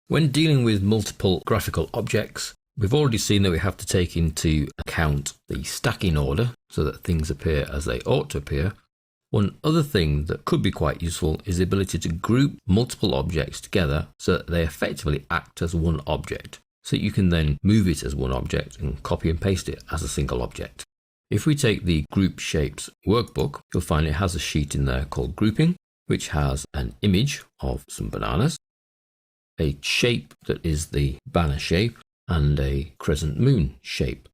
When dealing with multiple graphical objects, we've already seen that we have to take into account the stacking order so that things appear as they ought to appear. One other thing that could be quite useful is the ability to group multiple objects together so that they effectively act as one object. So you can then move it as one object and copy and paste it as a single object. If we take the Group Shapes workbook, you'll find it has a sheet in there called Grouping, which has an image of some bananas, a shape that is the banner shape, and a crescent moon shape.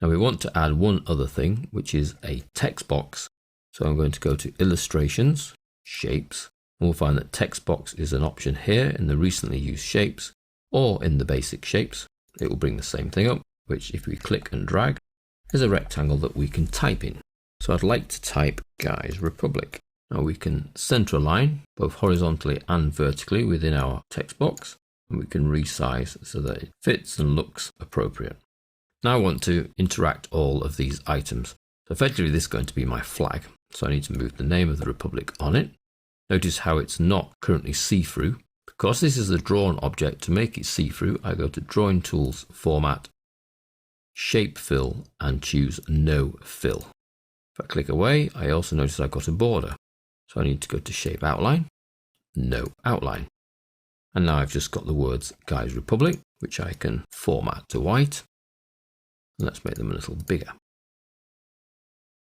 Now we want to add one other thing, which is a text box. So I'm going to go to Illustrations, Shapes, and we'll find that text box is an option here in the recently used shapes or in the basic shapes. It will bring the same thing up, which if we click and drag is a rectangle that we can type in. So I'd like to type Guys Republic. Now we can center a line both horizontally and vertically within our text box, and we can resize so that it fits and looks appropriate. Now I want to interact all of these items. So effectively this is going to be my flag. So I need to move the name of the Republic on it. Notice how it's not currently see-through. Because this is a drawn object, to make it see-through, I go to Drawing Tools, Format, Shape Fill, and choose No Fill. If I click away, I also notice I've got a border. So I need to go to Shape Outline, No Outline. And now I've just got the words Guys Republic, which I can format to white. And let's make them a little bigger.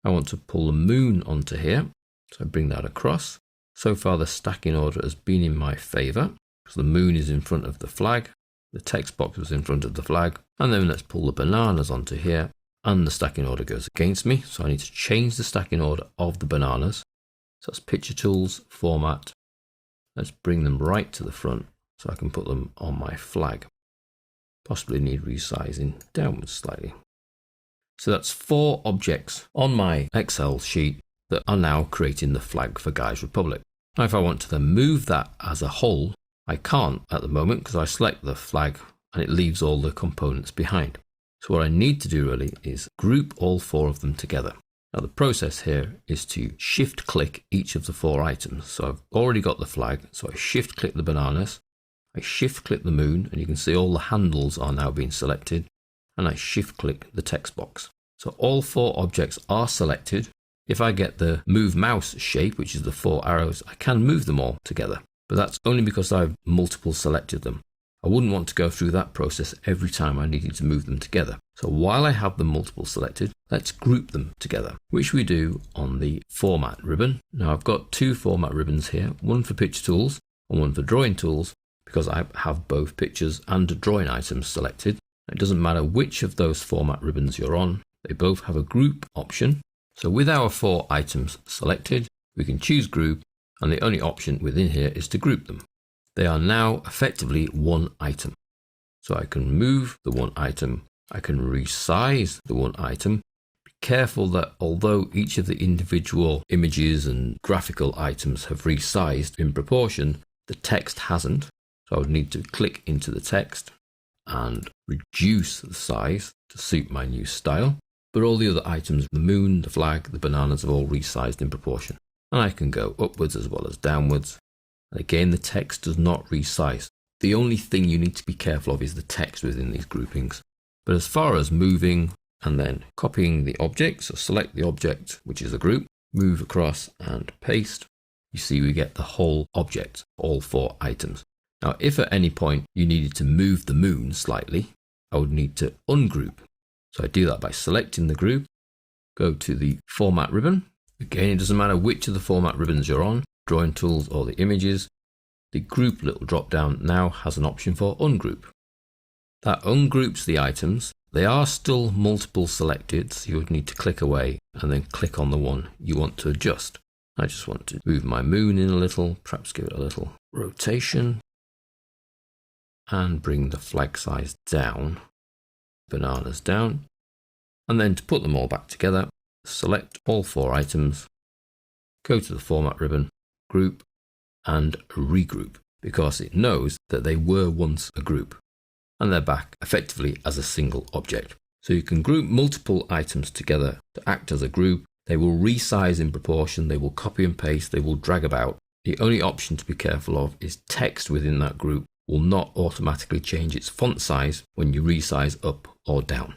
I want to pull the moon onto here, so I bring that across. So far the stacking order has been in my favour, because the moon is in front of the flag, the text box was in front of the flag, and then let's pull the bananas onto here, and the stacking order goes against me, so I need to change the stacking order of the bananas. So that's Picture Tools, Format, let's bring them right to the front, so I can put them on my flag. Possibly need resizing downwards slightly. So that's 4 objects on my Excel sheet that are now creating the flag for Guys Republic. Now if I want to then move that as a whole, I can't at the moment because I select the flag and it leaves all the components behind. So what I need to do really is group all 4 of them together. Now the process here is to shift click each of the 4 items. So I've already got the flag, so I shift click the bananas, I shift click the moon, and you can see all the handles are now being selected, and I shift click the text box. So all 4 objects are selected. If I get the move mouse shape, which is the 4 arrows, I can move them all together, but that's only because I've multiple selected them. I wouldn't want to go through that process every time I needed to move them together. So while I have them multiple selected, let's group them together, which we do on the Format ribbon. Now I've got 2 Format ribbons here, one for Picture Tools and one for Drawing Tools, because I have both pictures and drawing items selected. It doesn't matter which of those Format ribbons you're on, they both have a group option. So with our 4 items selected, we can choose group, and the only option within here is to group them. They are now effectively one item. So I can move the one item, I can resize the one item. Be careful that although each of the individual images and graphical items have resized in proportion, the text hasn't. So I would need to click into the text and reduce the size to suit my new style. But all the other items, the moon, the flag, the bananas, have all resized in proportion. And I can go upwards as well as downwards. And again, the text does not resize. The only thing you need to be careful of is the text within these groupings. But as far as moving and then copying the object, so select the object, which is a group, move across and paste, you see we get the whole object, all 4 items. Now, if at any point you needed to move the moon slightly, I would need to ungroup. So I do that by selecting the group, go to the Format ribbon. Again, it doesn't matter which of the Format ribbons you're on, Drawing Tools or the images. The group little drop down now has an option for ungroup. That ungroups the items. They are still multiple selected, so you would need to click away and then click on the one you want to adjust. I just want to move my moon in a little, perhaps give it a little rotation, and bring the flag size down, bananas down, and then to put them all back together, select all 4 items, go to the Format ribbon, group, and regroup, because it knows that they were once a group, and they're back effectively as a single object. So you can group multiple items together to act as a group. They will resize in proportion, they will copy and paste, they will drag about. The only option to be careful of is text within that group will not automatically change its font size when you resize up or down.